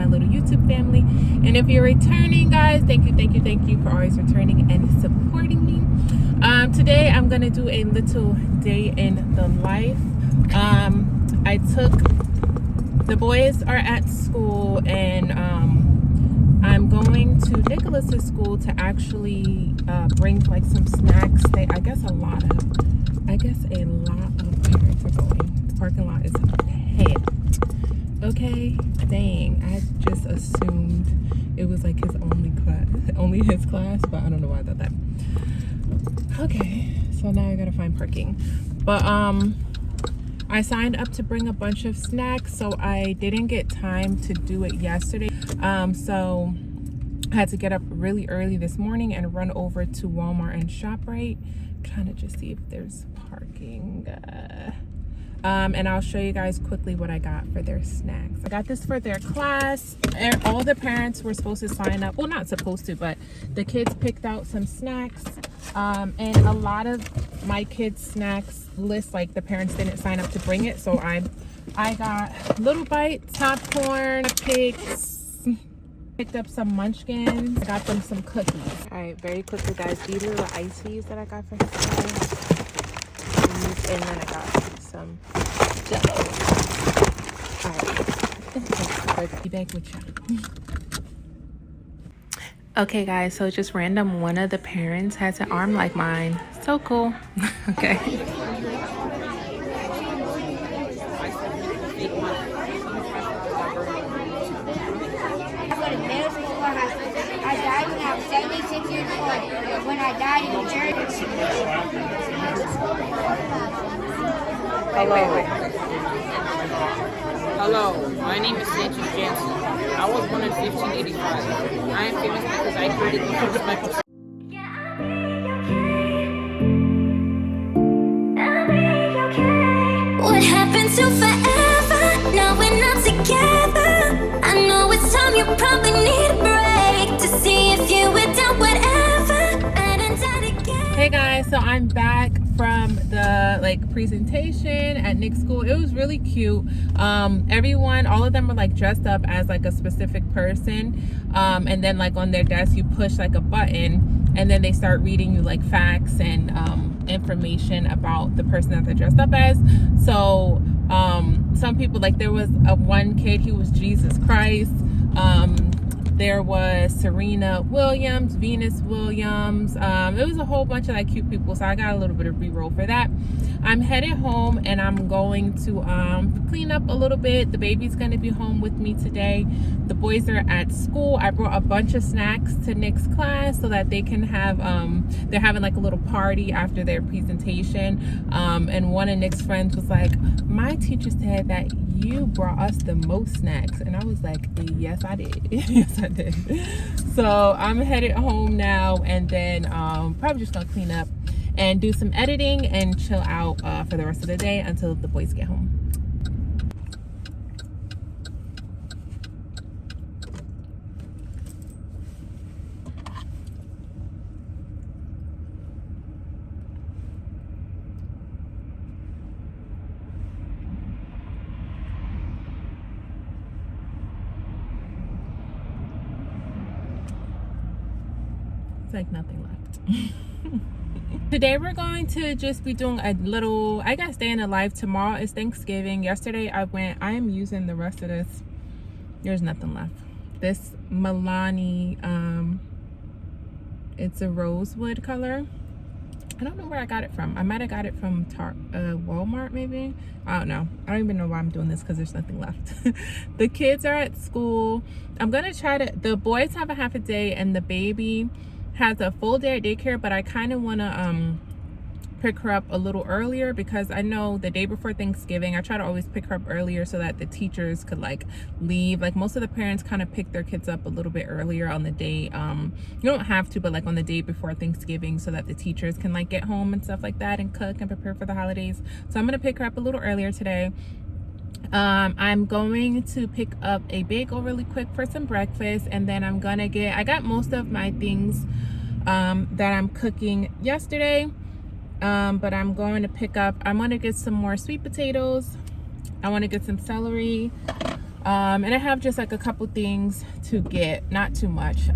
little YouTube family. And if you're returning, guys, thank you for always returning and supporting me. Today I'm gonna do a little day in the life. I took the boys are at school, and I'm going to Nicholas's school to actually bring like some snacks. I guess a lot of parents are going. The parking lot is packed. Okay, dang, I just assumed it was like his only his class, but I don't know why I thought that. Okay, so now I gotta find parking. But I signed up to bring a bunch of snacks, so I didn't get time to do it yesterday. So I had to get up really early this morning and run over to Walmart and ShopRite. I'm trying to just see if there's parking. And I'll show you guys quickly what I got for their snacks. I got this for their class. All the parents were supposed to sign up. Well, not supposed to, but the kids picked out some snacks. And a lot of my kids' snacks list, like the parents didn't sign up to bring it. So I got Little Bites, popcorn, picked up some munchkins. I got them some cookies. All right, very quickly, guys. These are the ice teas that I got for his class. And then I got some Jello. All right, be back with you. Okay, guys, so just random, one of the parents has an arm like mine. So cool. Okay. I died when I was 76 years old. When I died in the church. Hello, my name is Sanchez Jansen. I was born in 1585. I am famous because I created the first microphone. What happened to forever? Now we're not together. I know it's time, you probably need a break to see if you were down, whatever. Hey guys, so I'm back from the presentation at Nick's school. It was really cute. All of them were like dressed up as like a specific person, and then like on their desk you push like a button and then they start reading you like facts and information about the person that they're dressed up as. So some people, like there was one kid, he was Jesus Christ. There was Serena Williams, Venus Williams. It was a whole bunch of like cute people, so I got a little bit of re-roll for that. I'm headed home and I'm going to clean up a little bit. The baby's going to be home with me today. The boys are at school. I brought a bunch of snacks to Nick's class so that they can have, they're having like a little party after their presentation. And one of Nick's friends was like, my teacher said that you brought us the most snacks. And I was like, yes, I did. Yes, I did. So I'm headed home now, and then probably just gonna clean up and do some editing and chill out for the rest of the day until the boys get home. It's like nothing left. Today we're going to just be doing a little, I guess, day in the life. Tomorrow is Thanksgiving. Yesterday I am using the rest of this. There's nothing left. This Milani, it's a rosewood color. I don't know where I got it from. I might have got it from Walmart maybe. I don't know. I don't even know why I'm doing this because there's nothing left. The kids are at school. I'm gonna try to, the boys have a half a day and the baby has a full day at daycare, but I kind of want to pick her up a little earlier because I know the day before Thanksgiving I try to always pick her up earlier so that the teachers could like leave. Like most of the parents kind of pick their kids up a little bit earlier on the day, you don't have to, but like on the day before Thanksgiving so that the teachers can like get home and stuff like that and cook and prepare for the holidays. So I'm gonna pick her up a little earlier today. I'm going to pick up a bagel really quick for some breakfast, and then I'm gonna I got most of my things that I'm cooking yesterday, but I'm going to pick up, I'm gonna get some more sweet potatoes. I want to get some celery. And I have just like a couple things to get, not too much.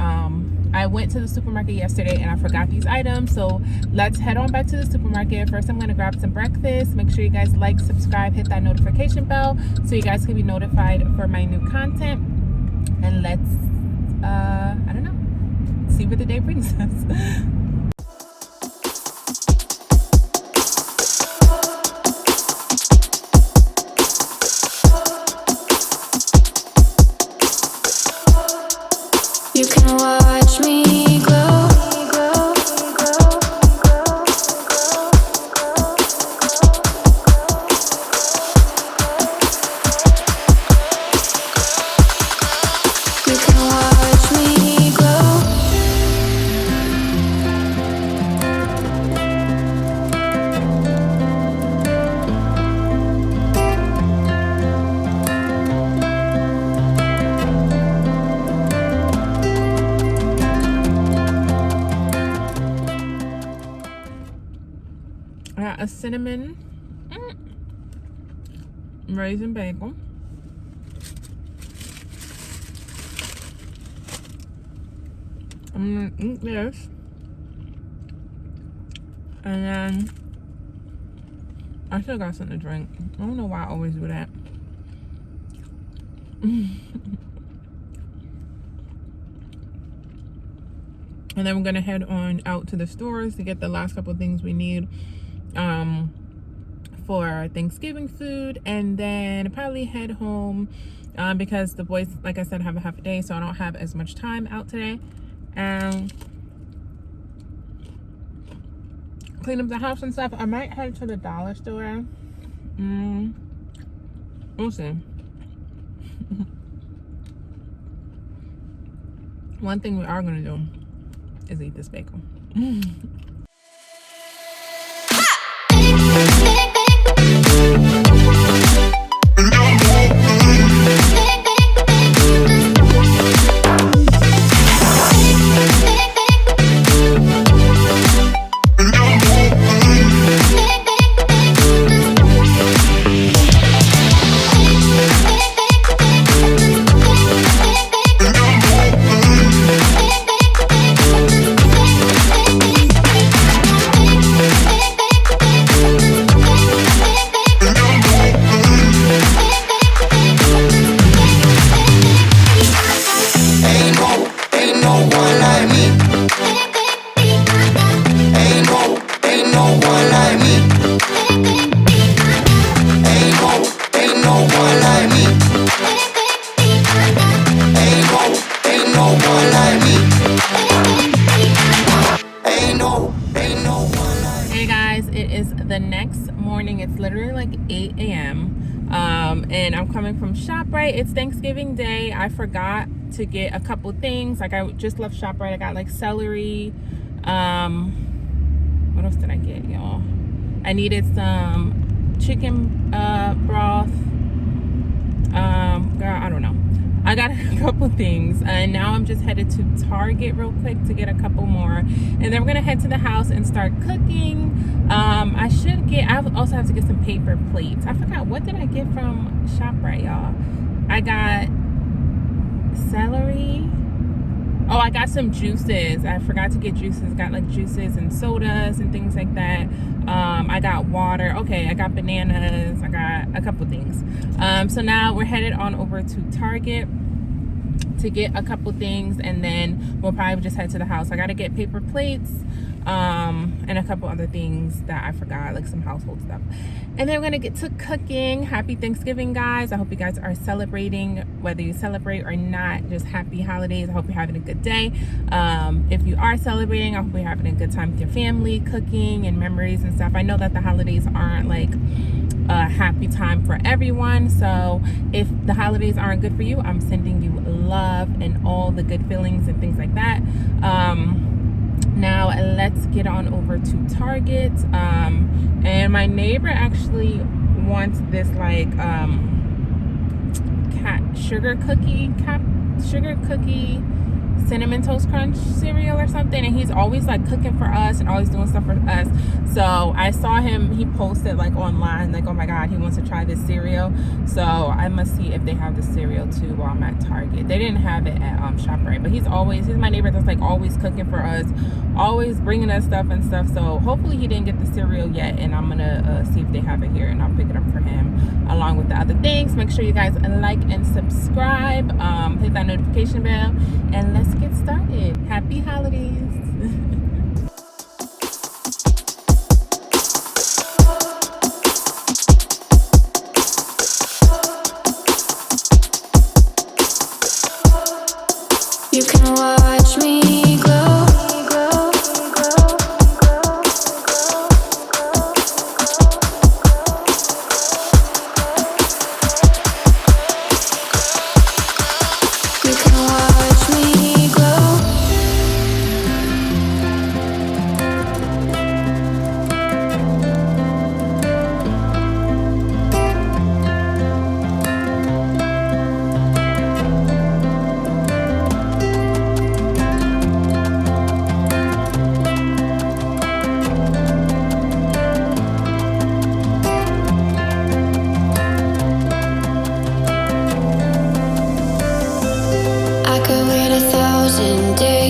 I went to the supermarket yesterday and I forgot these items, so let's head on back to the supermarket. First, I'm gonna grab some breakfast. Make sure you guys like, subscribe, hit that notification bell so you guys can be notified for my new content. And let's I don't know, see where the day brings us. You can watch me glow. You can watch me glow. I got a cinnamon raisin bagel. I'm gonna eat this. And then I still got something to drink. I don't know why I always do that. And then we're gonna head on out to the stores to get the last couple of things we need for Thanksgiving food, and then probably head home because the boys, like I said, have a half a day, so I don't have as much time out today. And clean up the house and stuff. I might head to the dollar store. We'll see. One thing we are gonna do is eat this bagel. Hey guys, it is the next morning. It's literally like 8 a.m. And I'm coming from ShopRite. It's Thanksgiving Day. I forgot to get a couple things. Like, I just left ShopRite. I got like celery. What else did I get, y'all? I needed some chicken broth. Girl, I don't know. I got a couple things, and now I'm just headed to Target real quick to get a couple more, and then we're gonna head to the house and start cooking. I also have to get some paper plates. I forgot, what did I get from ShopRite, y'all? I got celery. Oh, I got some juices. I forgot to get juices. Got like juices and sodas and things like that. I got water. Okay, I got bananas. I got a couple things. So now we're headed on over to Target to get a couple things, and then we'll probably just head to the house. I gotta get paper plates and a couple other things that I forgot, like some household stuff. And then we're gonna get to cooking. Happy Thanksgiving, guys. I hope you guys are celebrating, whether you celebrate or not. Just happy holidays. I hope you're having a good day. If you are celebrating, I hope you're having a good time with your family, cooking and memories and stuff. I know that the holidays aren't like a happy time for everyone, so if the holidays aren't good for you, I'm sending you love and all the good feelings and things like that. Now let's get on over to Target. And my neighbor actually wants this like sugar cookie Cinnamon Toast Crunch cereal or something, and he's always like cooking for us and always doing stuff for us. So I saw him, he posted like online, like, oh my god, he wants to try this cereal. So I must see if they have the cereal too while I'm at Target. They didn't have it at ShopRite, but he's my neighbor that's like always cooking for us, always bringing us stuff and stuff. So hopefully he didn't get the cereal yet, and I'm gonna see if they have it here, and I'll pick it up for him along with the other things. Make sure you guys like and subscribe, hit that notification bell, and let's get started. Happy holidays. You can watch me glow. You can watch me glow. I could wait 1,000 days.